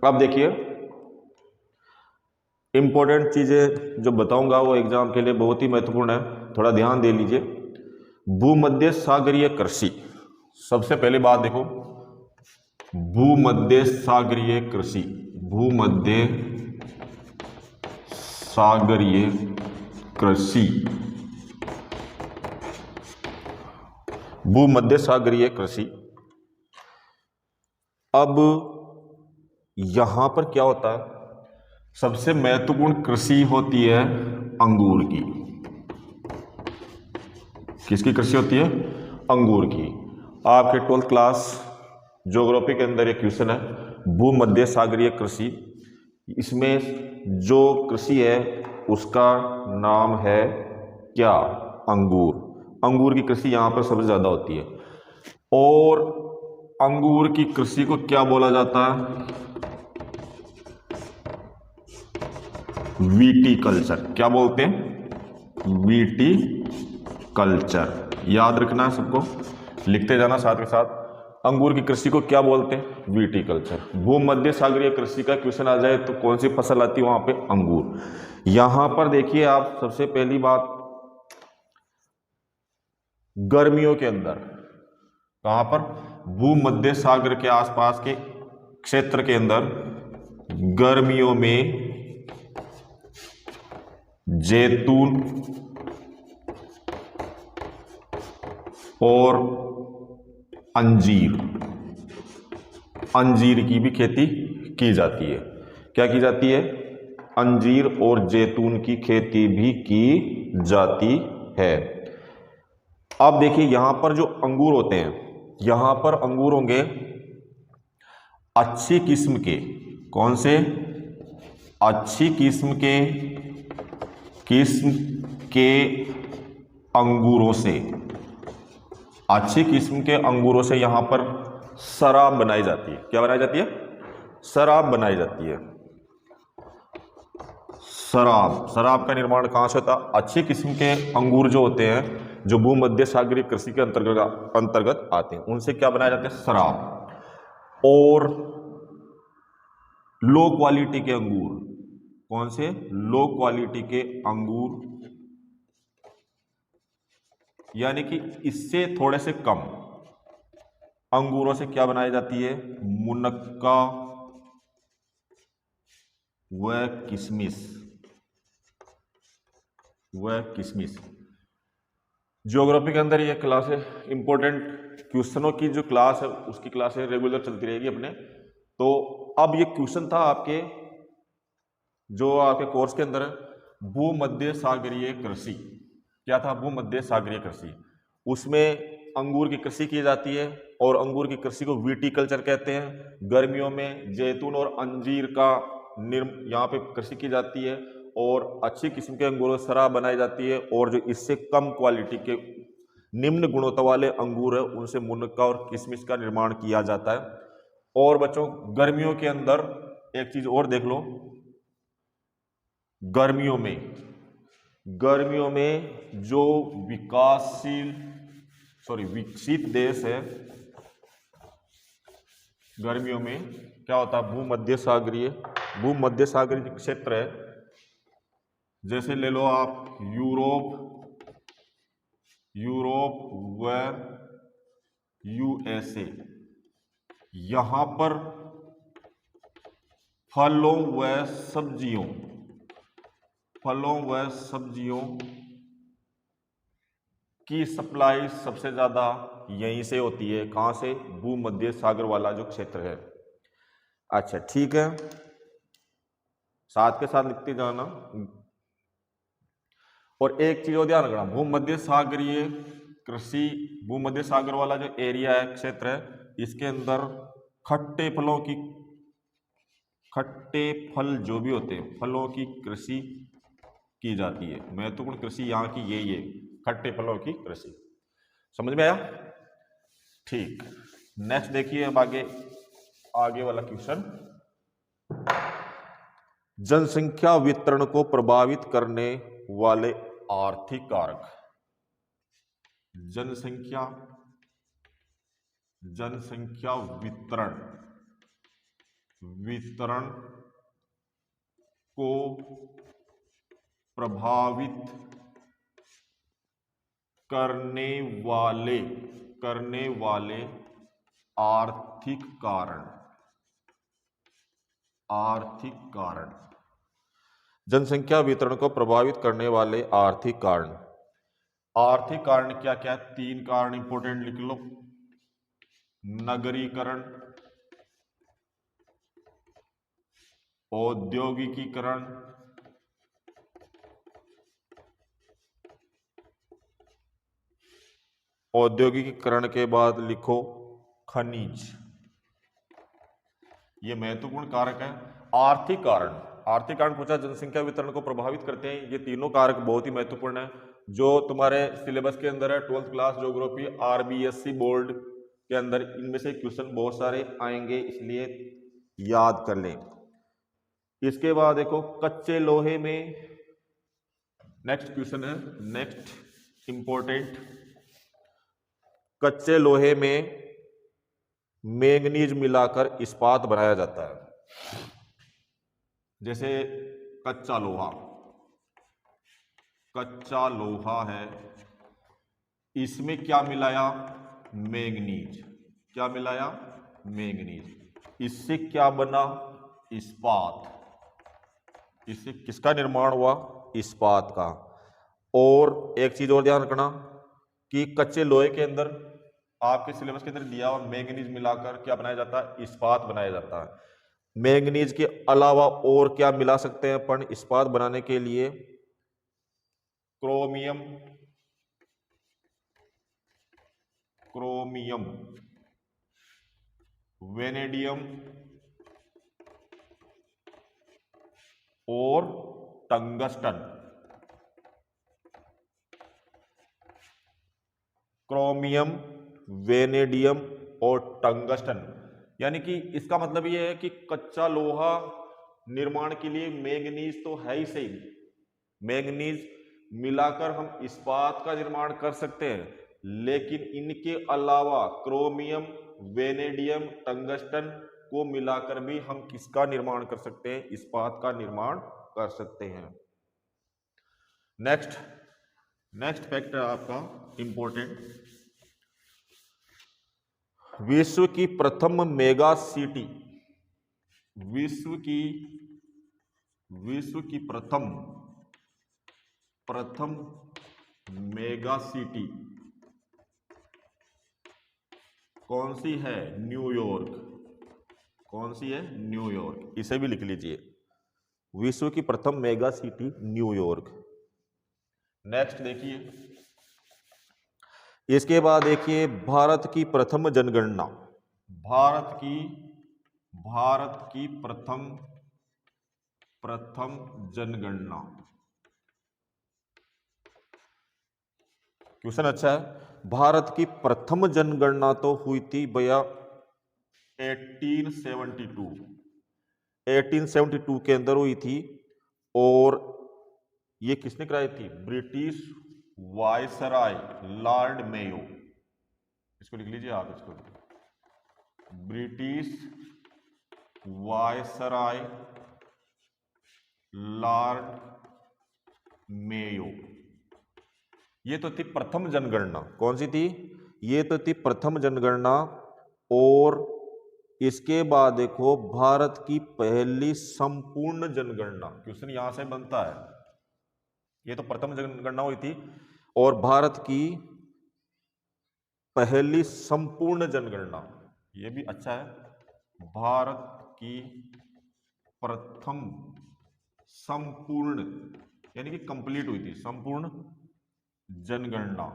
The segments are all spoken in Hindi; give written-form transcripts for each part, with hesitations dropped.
अब देखिए, इंपॉर्टेंट चीजें जो बताऊंगा वो एग्जाम के लिए बहुत ही महत्वपूर्ण है, थोड़ा ध्यान दे लीजिए। भूमध्य सागरीय कृषि, सबसे पहले बात देखो, भूमध्य सागरीय कृषि, भूमध्य सागरीय कृषि, भूमध्य सागरीय कृषि। अब यहां पर क्या होता है, सबसे महत्वपूर्ण कृषि होती है अंगूर की। किसकी कृषि होती है? अंगूर की। आपके 12th क्लास ज्योग्राफी के अंदर एक क्वेश्चन है, भूमध्य सागरीय कृषि। इसमें जो कृषि है उसका नाम है क्या? अंगूर। अंगूर की कृषि यहां पर सबसे ज्यादा होती है। और अंगूर की कृषि को क्या बोला जाता है? VT culture. क्या बोलते हैं? VT culture. याद रखना है सबको, लिखते जाना साथ के साथ। अंगूर की कृषि को क्या बोलते हैं? VT culture. भूमध्य सागरीय कृषि का क्वेश्चन आ जाए तो कौन सी फसल आती है वहां पे? अंगूर। यहां पर देखिए आप, सबसे पहली बात, गर्मियों के अंदर, कहां पर? भूमध्य सागर के आसपास के क्षेत्र के अंदर गर्मियों में जैतून और अंजीर, अंजीर की भी खेती की जाती है। क्या की जाती है? अंजीर और जैतून की खेती भी की जाती है। अब देखिए यहां पर जो अंगूर होते हैं, यहां पर अंगूर होंगे अच्छी किस्म के। कौन से? अच्छी किस्म के अंगूरों से, अच्छी किस्म के अंगूरों से यहां पर शराब बनाई जाती है। क्या बनाई जाती है? शराब बनाई जाती है। शराब का निर्माण कहां से होता है? अच्छी किस्म के अंगूर जो होते हैं, जो भूमध्य सागरीय कृषि के अंतर्गत आते हैं, उनसे क्या बनाया जाता है? शराब। और लो क्वालिटी के अंगूर, कौन से? लो क्वालिटी के अंगूर, यानी कि इससे थोड़े से कम अंगूरों से क्या बनाई जाती है? मुनक्का व किशमिश, ज्योग्राफी के अंदर ये क्लास है, इंपॉर्टेंट क्वेश्चनों की जो क्लास है उसकी क्लासें रेगुलर चलती रहेगी अपने। तो अब ये क्वेश्चन था आपके, जो आपके कोर्स के अंदर है, भूमध्य सागरीय कृषि। क्या था? भूमध्य सागरीय कृषि। उसमें अंगूर की कृषि की जाती है और अंगूर की कृषि को विटीकल्चर कहते हैं। गर्मियों में जैतून और अंजीर का यहाँ पे कृषि की जाती है और अच्छी किस्म के अंगूरों से शराब बनाई जाती है। और जो इससे कम क्वालिटी के निम्न गुणवत्ता वाले अंगूर है उनसे मुनक्का और किशमिश का निर्माण किया जाता है। और बच्चों, गर्मियों के अंदर एक चीज और देख लो, गर्मियों में जो विकसित देश है, गर्मियों में क्या होता है? भूमध्य सागरीय क्षेत्र है, जैसे ले लो आप यूरोप व यूएसए। यहां पर फलों व सब्जियों की सप्लाई सबसे ज्यादा यहीं से होती है। कहां से? भूमध्य सागर वाला जो क्षेत्र है। अच्छा ठीक है, साथ के साथ लिखते जाना। और एक चीज और ध्यान रखना, भूमध्य सागरीय कृषि, भूमध्य सागर वाला जो एरिया है, क्षेत्र है, इसके अंदर खट्टे फल जो भी होते हैं, फलों की कृषि की जाती है। महत्वपूर्ण कृषि यहाँ की यही है, खट्टे फलों की कृषि। समझ में आया? ठीक, नेक्स्ट देखिए अब आगे वाला क्वेश्चन। जनसंख्या वितरण को प्रभावित करने वाले आर्थिक कारक। जनसंख्या वितरण वितरण को प्रभावित करने वाले आर्थिक कारण। जनसंख्या वितरण को प्रभावित करने वाले आर्थिक कारण। आर्थिक कारण क्या क्या? 3 कारण इंपॉर्टेंट लिख लो। नगरीकरण, औद्योगिकीकरण, औद्योगिकीकरण के बाद लिखो खनिज। ये महत्वपूर्ण कारक है। आर्थिक कारण पूछा, जनसंख्या वितरण को प्रभावित करते हैं। ये तीनों कारक बहुत ही महत्वपूर्ण है, जो तुम्हारे सिलेबस के अंदर है। 12th class geography RBSC board के अंदर इनमें से क्वेश्चन बहुत सारे आएंगे, इसलिए याद कर लें। इसके बाद देखो कच्चे लोहे में, नेक्स्ट क्वेश्चन है, नेक्स्ट इंपॉर्टेंट, कच्चे लोहे में मैंगनीज मिलाकर इस्पात बनाया जाता है। जैसे कच्चा लोहा है, इसमें क्या मिलाया? मैंगनीज। क्या मिलाया? मैंगनीज। इससे क्या बना? इस्पात। इससे किसका निर्माण हुआ? इस्पात का। और एक चीज और ध्यान रखना कि कच्चे लोहे के अंदर आपके सिलेबस के अंदर दिया हुआ मैंगनीज मिलाकर क्या बनाया जाता है? इस्पात बनाया जाता है। मैंगनीज के अलावा और क्या मिला सकते हैं अपन इस्पात बनाने के लिए? क्रोमियम, वेनेडियम और टंगस्टन। क्रोमियम, वेनेडियम और टंगस्टन। यानी कि इसका मतलब ये है कि कच्चा लोहा निर्माण के लिए मैंगनीज तो है ही सही, मैंगनीज मिलाकर हम इस्पात का निर्माण कर सकते हैं, लेकिन इनके अलावा क्रोमियम, वेनेडियम, टंगस्टन को मिलाकर भी हम किसका निर्माण कर सकते हैं? इस्पात का निर्माण कर सकते हैं। नेक्स्ट फैक्ट है आपका इंपॉर्टेंट, विश्व की प्रथम मेगा सिटी, विश्व की प्रथम मेगा सिटी कौन सी है? न्यूयॉर्क। कौन सी है? न्यूयॉर्क। इसे भी लिख लीजिए, विश्व की प्रथम मेगा सिटी न्यूयॉर्क। नेक्स्ट देखिए, इसके बाद देखिए भारत की प्रथम जनगणना। भारत की प्रथम जनगणना। क्वेश्चन अच्छा है। भारत की प्रथम जनगणना तो हुई थी भैया 1872 के अंदर हुई थी, और ये किसने कराई थी? British viceroy Lord Mayo. इसको लिख लीजिए आप, इसको ब्रिटिश वायसराय लॉर्ड मेयो। ये तो थी प्रथम जनगणना। कौन सी थी? ये तो थी प्रथम जनगणना। और इसके बाद देखो भारत की पहली संपूर्ण जनगणना। क्वेश्चन यहां से बनता है। ये तो प्रथम जनगणना हुई थी, और भारत की पहली संपूर्ण जनगणना, ये भी अच्छा है। भारत की प्रथम संपूर्ण यानी कि कंप्लीट हुई थी संपूर्ण जनगणना।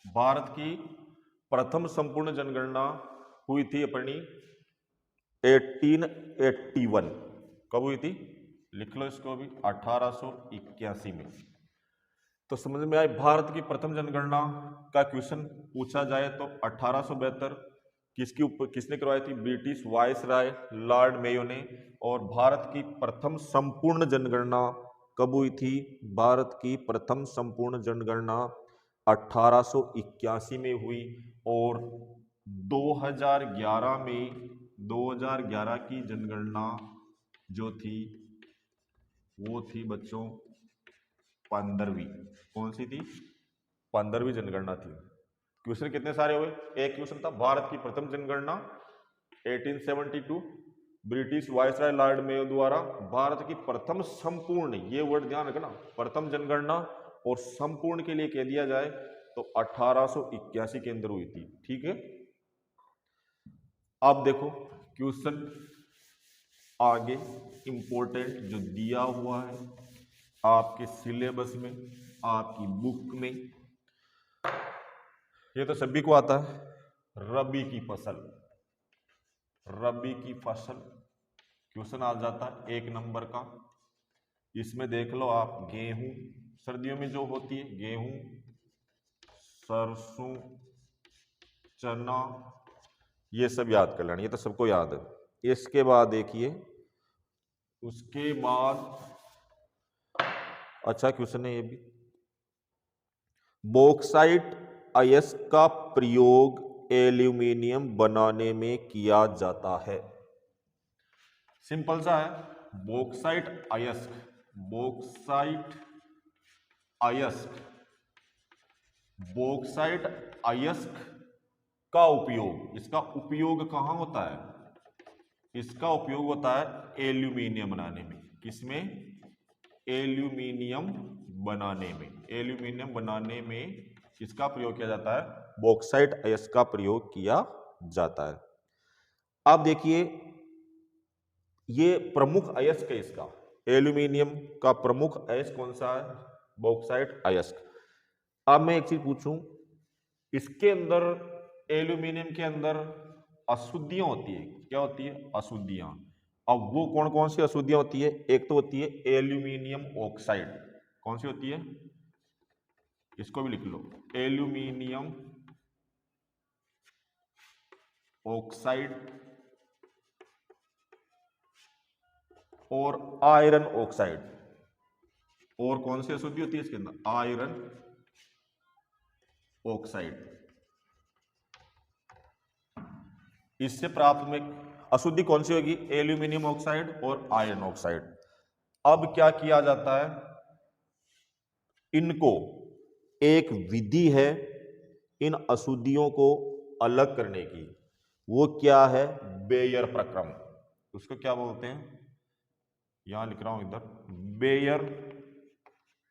भारत की प्रथम संपूर्ण जनगणना हुई थी अपनी 1881। कब हुई थी? लिख लो इसको भी, 1881 में। तो समझ में आए, भारत की प्रथम जनगणना का क्वेश्चन पूछा जाए तो 1872 किसने करवाई थी? ब्रिटिश वायसराय लॉर्ड मेयो ने। और भारत की प्रथम संपूर्ण जनगणना कब हुई थी? भारत की प्रथम संपूर्ण जनगणना 1881 में हुई, और 2011 में 2011 की जनगणना जो थी वो थी बच्चों 15वीं। कौन सी थी? 15वीं जनगणना थी। क्वेश्चन कितने सारे हुए? एक क्वेश्चन था भारत की प्रथम जनगणना 1872, ब्रिटिश वायसराय लॉर्ड मेयो द्वारा भारत की प्रथम संपूर्ण, ये वर्ड ध्यान रखना, प्रथम जनगणना और संपूर्ण के लिए कह दिया जाए तो 1881 के अंदर हुई थी। ठीक है, अब देखो क्वेश्चन आगे इंपॉर्टेंट जो दिया हुआ है आपके सिलेबस में, आपकी बुक में, ये तो सभी को आता है। रबी की फसल, रबी की फसल क्वेश्चन आ जाता है 1 नंबर का। इसमें देख लो आप, गेहूं सर्दियों में जो होती है, गेहूं, सरसों, चना, ये सब याद कर लेना, ये तो सबको याद है। इसके बाद देखिए, उसके बाद अच्छा क्वेश्चन है ये भी, बॉक्साइट अयस्क का प्रयोग एल्यूमिनियम बनाने में किया जाता है। सिंपल सा है, बॉक्साइट अयस्क, बॉक्साइट अयस्क, बॉक्साइट अयस्क का उपयोग, इसका उपयोग कहां होता है? इसका उपयोग होता है एल्यूमिनियम बनाने में। किसमें? एल्यूमिनियम बनाने में। एल्यूमिनियम बनाने में किसका प्रयोग किया जाता है? बॉक्साइट अयस्क का प्रयोग किया जाता है। अब देखिए, ये प्रमुख अयस्क है इसका, एल्यूमिनियम का प्रमुख अयस्क कौन सा है? बॉक्साइट अयस्क। अब मैं एक चीज पूछूं, इसके अंदर, एल्यूमिनियम के अंदर अशुद्धियां होती है। क्या होती है? अशुद्धियां। अब वो कौन कौन सी अशुद्धियां होती है? एक तो होती है एल्यूमिनियम ऑक्साइड। कौन सी होती है? इसको भी लिख लो, एल्यूमिनियम ऑक्साइड और आयरन ऑक्साइड। और कौन सी अशुद्धि होती है इसके अंदर? Iron oxide. इससे प्राप्त में अशुद्धि कौन सी होगी? एल्यूमिनियम ऑक्साइड और आयरन ऑक्साइड। अब क्या किया जाता है, इनको, एक विधि है इन अशुद्धियों को अलग करने की, वो क्या है? बेयर प्रक्रम। उसको क्या बोलते हैं? यहां लिख रहा हूं इधर, बेयर,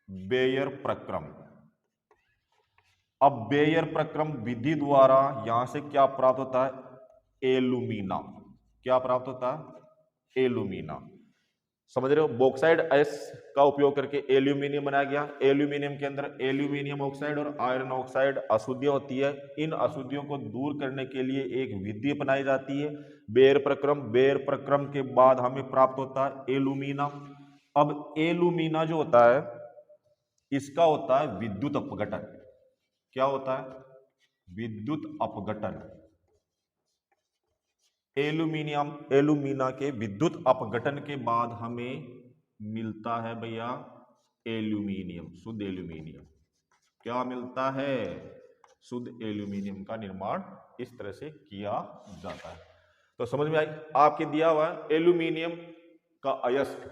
बेयर प्रक्रम। अब बेयर प्रक्रम विधि द्वारा यहां से क्या प्राप्त होता है? एल्यूमिना। क्या प्राप्त होता है? एल्यूमिना। समझ रहे हो? बॉक्साइड अयस्क का उपयोग करके एल्यूमिनियम बनाया गया। एल्यूमिनियम के अंदर एल्यूमिनियम ऑक्साइड और आयरन ऑक्साइड अशुद्धियां होती है। इन अशुद्धियों को दूर करने के लिए एक विधि अपनाई जाती है, बेयर प्रक्रम। बेयर प्रक्रम के बाद हमें प्राप्त होता है एल्यूमिना। अब एल्यूमिना जो होता है, इसका होता है विद्युत अपघटन। क्या होता है? विद्युत अपघटन। एल्यूमिनियम, एल्यूमिना के विद्युत अपघटन के बाद हमें मिलता है भैया एल्यूमिनियम, शुद्ध एल्यूमिनियम। क्या मिलता है? शुद्ध एल्यूमिनियम का निर्माण इस तरह से किया जाता है। तो समझ में आई? आपके दिया हुआ है एल्यूमिनियम का अयस्क,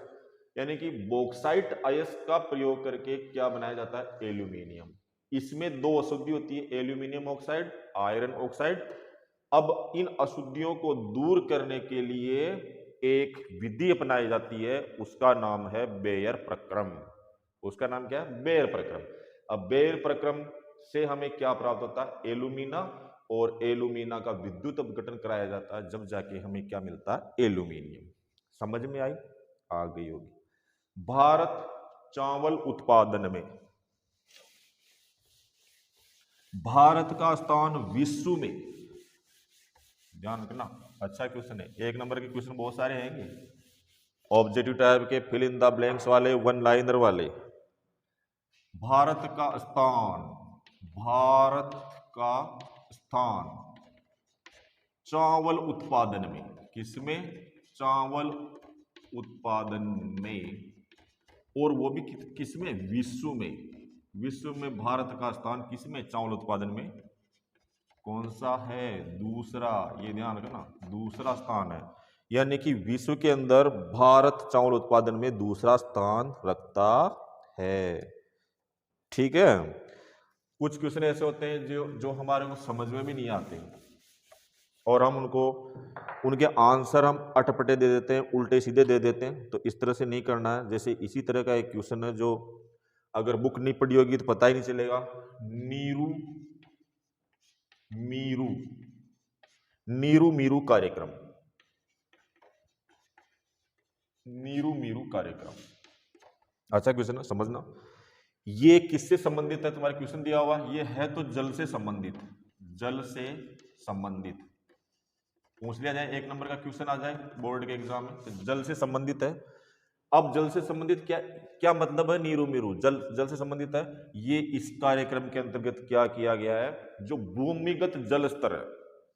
यानी कि बॉक्साइट अयस्क का प्रयोग करके क्या बनाया जाता है? एल्यूमिनियम। इसमें दो अशुद्धि होती है, एल्यूमिनियम ऑक्साइड, आयरन ऑक्साइड। अब इन अशुद्धियों को दूर करने के लिए एक विधि अपनाई जाती है, उसका नाम है बेयर प्रक्रम। उसका नाम क्या है? बेयर प्रक्रम। अब बेयर प्रक्रम से हमें क्या प्राप्त होता है? एल्यूमिना। और एल्यूमिना का विद्युत अपघटन कराया जाता है, जब जाके हमें क्या मिलता है? एल्यूमिनियम। समझ में आई? आ गई होगी। भारत चावल उत्पादन में, भारत का स्थान विश्व में, ध्यान रखना, अच्छा क्वेश्चन है, 1 नंबर के क्वेश्चन बहुत सारे हैं, ऑब्जेक्टिव टाइप के, फिल इन द ब्लैंक्स वाले, वन लाइनर वाले। भारत का स्थान, भारत का स्थान चावल उत्पादन में, किसमें? चावल उत्पादन में, और वो भी किसमें? विश्व में। विश्व में भारत का स्थान किसमें? चावल उत्पादन में। कौन सा है? दूसरा। ये ध्यान रखना, दूसरा स्थान है, यानी कि विश्व के अंदर भारत चावल उत्पादन में दूसरा स्थान रखता है। ठीक है। कुछ क्वेश्चन ऐसे होते हैं जो हमारे को समझ में भी नहीं आते और हम उनके आंसर हम अटपटे दे देते हैं, उल्टे सीधे दे देते हैं। तो इस तरह से नहीं करना है। जैसे इसी तरह का एक क्वेश्चन है जो अगर बुक नहीं पढ़ी होगी तो पता ही नहीं चलेगा। नीरू मीरू नीरू मीरू कार्यक्रम, नीरू मीरू कार्यक्रम। अच्छा क्वेश्चन है, समझना। ये किससे संबंधित है? तुम्हारे क्वेश्चन दिया हुआ ये है तो जल से संबंधित, जल से संबंधित पूछ लिया जाए, 1 नंबर का क्वेश्चन आ जाए बोर्ड के एग्जाम में, तो जल से संबंधित है। अब जल से संबंधित क्या क्या मतलब है? नीरू मीरू जल से संबंधित है। ये इस कार्यक्रम के अंतर्गत क्या किया गया है? जो भूमिगत जल स्तर है,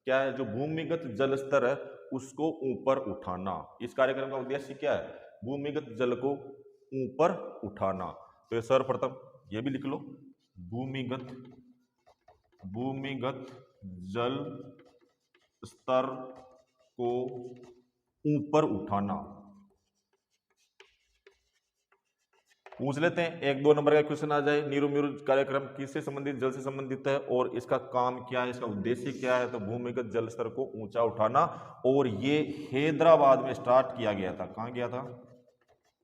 क्या है? जो भूमिगत जल स्तर है उसको ऊपर उठाना। इस कार्यक्रम का उद्देश्य क्या है? भूमिगत जल को ऊपर उठाना। तो सर्वप्रथम ये भी लिख लो, भूमिगत जल स्तर को ऊपर उठाना। पूछ लेते हैं 1-2 नंबर का क्वेश्चन आ जाए। नीरू मीरू कार्यक्रम किससे संबंधित? जल से संबंधित है। और इसका काम क्या है? इसका उद्देश्य क्या है? तो भूमिगत जल स्तर को ऊंचा उठाना। और ये हैदराबाद में स्टार्ट किया गया था। कहां गया था?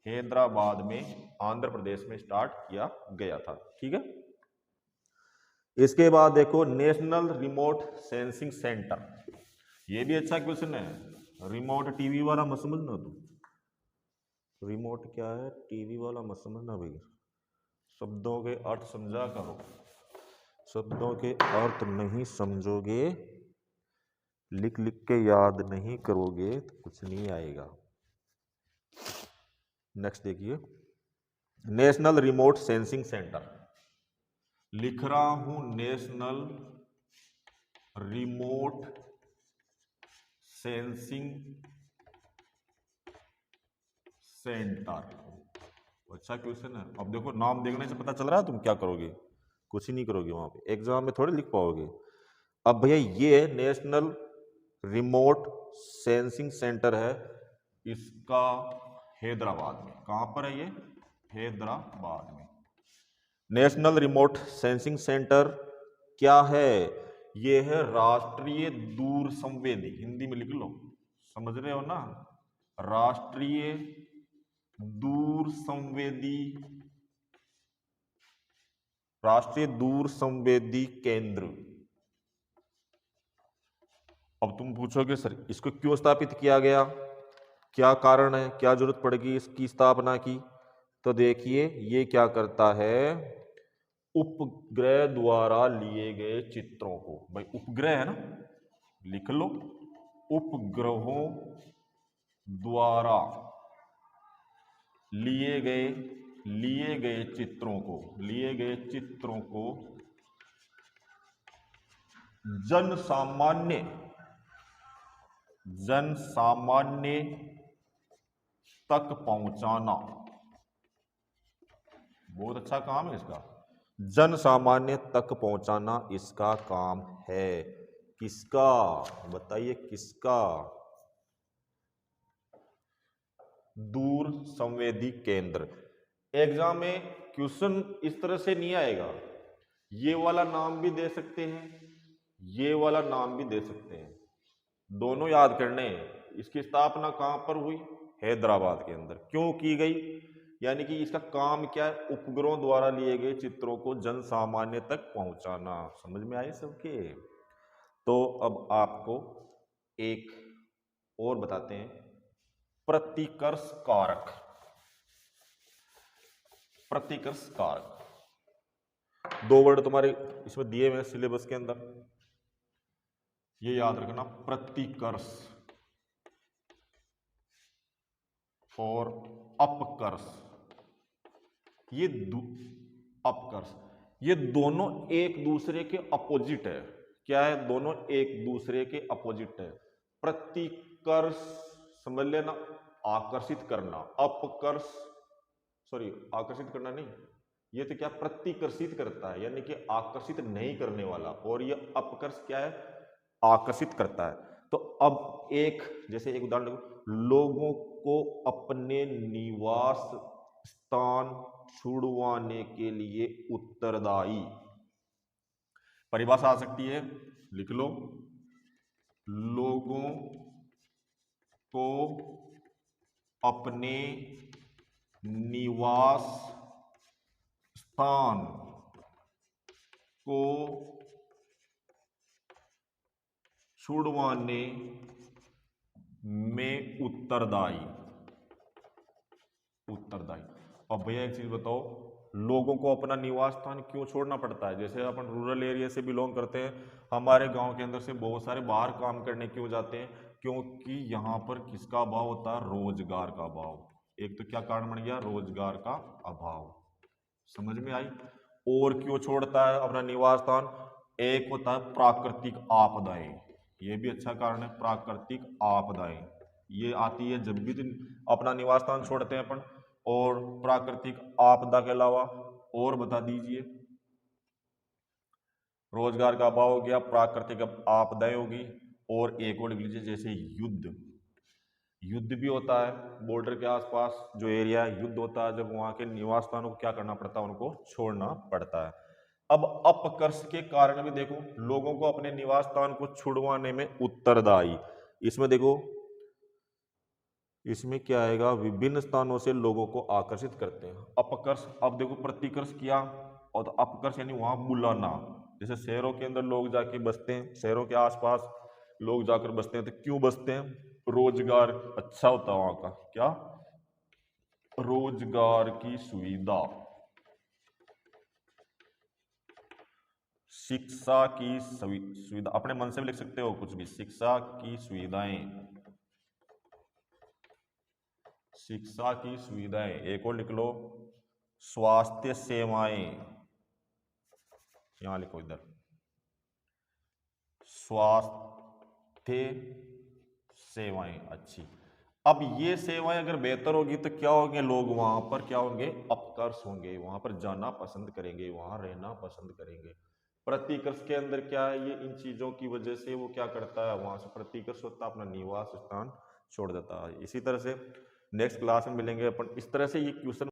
हैदराबाद में, आंध्र प्रदेश में स्टार्ट किया गया था। ठीक है। इसके बाद देखो नेशनल रिमोट सेंसिंग सेंटर, ये भी अच्छा क्वेश्चन है। रिमोट टीवी वाला मत समझना तुम, रिमोट क्या है टीवी वाला मत समझना भैया। शब्दों के अर्थ समझा करो, शब्दों के अर्थ नहीं समझोगे, लिख लिख के याद नहीं करोगे तो कुछ नहीं आएगा। नेक्स्ट देखिए, नेशनल रिमोट सेंसिंग सेंटर, लिख रहा हूं नेशनल रिमोट सेंसिंग सेंटर। अच्छा क्वेश्चन है। अब देखो नाम देखने से पता चल रहा है तुम क्या करोगे, कुछ ही नहीं करोगे, वहां पे एग्जाम में थोड़े लिख पाओगे। अब भैया ये नेशनल रिमोट सेंसिंग सेंटर है, इसका हैदराबाद में। कहां पर है ये? हैदराबाद में। नेशनल रिमोट सेंसिंग सेंटर क्या है? ये है राष्ट्रीय दूर संवेदी, हिंदी में लिख लो, समझ रहे हो ना? राष्ट्रीय दूर संवेदी, राष्ट्रीय दूर संवेदी केंद्र। अब तुम पूछोगे सर इसको क्यों स्थापित किया गया, क्या कारण है, क्या जरूरत पड़ेगी इसकी स्थापना की? तो देखिए ये क्या करता है, उपग्रह द्वारा लिए गए चित्रों को, भाई उपग्रह है ना, लिख लो, उपग्रहों द्वारा लिए गए चित्रों को जन सामान्य तक पहुंचाना। बहुत अच्छा काम है इसका, जन सामान्य तक पहुंचाना इसका काम है। किसका? बताइए किसका? दूर संवेदी केंद्र। एग्जाम में क्वेश्चन इस तरह से नहीं आएगा, ये वाला नाम भी दे सकते हैं, ये वाला नाम भी दे सकते हैं, दोनों याद करने हैं। इसकी स्थापना कहां पर हुई? हैदराबाद के अंदर। क्यों की गई? यानी कि इसका काम क्या है? उपग्रहों द्वारा लिए गए चित्रों को जन सामान्य तक पहुंचाना। समझ में आए सबके? तो अब आपको एक और बताते हैं, प्रतिकर्ष कारक। प्रतिकर्ष कारक 2 वर्ड तुम्हारे इसमें दिए हुए सिलेबस के अंदर, ये याद रखना, प्रतिकर्ष और अपकर्ष। ये अपकर्ष, ये दोनों एक दूसरे के अपोजिट है। क्या है? दोनों एक दूसरे के अपोजिट है। प्रतिकर्ष समझ लेना, आकर्षित करना। अपकर्ष, सॉरी आकर्षित करना नहीं, ये तो क्या प्रतिकर्षित करता है, यानी कि आकर्षित नहीं करने वाला, और ये अपकर्ष क्या है, आकर्षित करता है। तो अब एक जैसे एक उदाहरण लोगों को अपने निवास स्थान छुड़वाने के लिए उत्तरदायी। परिभाषा आ सकती है, लिख लो। लोगों को अपने निवास स्थान को छुड़वाने में उत्तरदायी। अब भैया एक चीज बताओ, लोगों को अपना निवास स्थान क्यों छोड़ना पड़ता है? जैसे अपन रूरल एरिया से बिलोंग करते हैं, हमारे गांव के अंदर से बहुत सारे बाहर काम करने क्यों जाते हैं? क्योंकि यहाँ पर किसका अभाव होता है? रोजगार का अभाव। एक तो क्या कारण बन गया? रोजगार का अभाव। समझ में आई? और क्यों छोड़ता है अपना निवास स्थान? एक होता है प्राकृतिक आपदाएं, ये भी अच्छा कारण है। प्राकृतिक आपदाएं ये आती है जब भी अपना निवास स्थान छोड़ते हैं अपन। और प्राकृतिक आपदा के अलावा और बता दीजिए। रोजगार का अभाव हो गया, प्राकृतिक आपदाएं होगी, और एक और लिख लीजिए जैसे युद्ध। युद्ध भी होता है बॉर्डर के आसपास जो एरिया है, युद्ध होता है, जब वहां के निवास स्थानों को क्या करना पड़ता है? उनको छोड़ना पड़ता है। अब अपकर्ष के कारण भी देखो, लोगों को अपने निवास स्थान को छुड़वाने में उत्तरदायी। इसमें देखो, इसमें क्या आएगा? विभिन्न स्थानों से लोगों को आकर्षित करते हैं। अपकर्ष, अब देखो प्रतिकर्ष किया, और तो अपकर्ष यानी वहां बुलाना। जैसे शहरों के अंदर लोग जाके बसते हैं, शहरों के आसपास लोग जाकर बसते हैं, तो क्यों बसते हैं? रोजगार अच्छा होता है वहां का। क्या? रोजगार की सुविधा, शिक्षा की सुविधा, अपने मन से भी लिख सकते हो कुछ भी। शिक्षा की सुविधाएं, शिक्षा की सुविधाएं। एक और लिख लो, स्वास्थ्य सेवाएं, यहां लिखो इधर, स्वास्थ्य सेवाएं अच्छी। अब ये सेवाएं अगर बेहतर होगी तो क्या होंगे? लोग वहां पर क्या होंगे? अपकर्ष होंगे, वहां पर जाना पसंद करेंगे, वहां रहना पसंद करेंगे। प्रतिकर्ष के अंदर क्या है? ये इन चीजों की वजह से वो क्या करता है? वहां से प्रतिकर्ष होता है, अपना निवास स्थान छोड़ देता है। इसी तरह से नेक्स्ट क्लास में मिलेंगे अपन। इस तरह से ये क्वेश्चन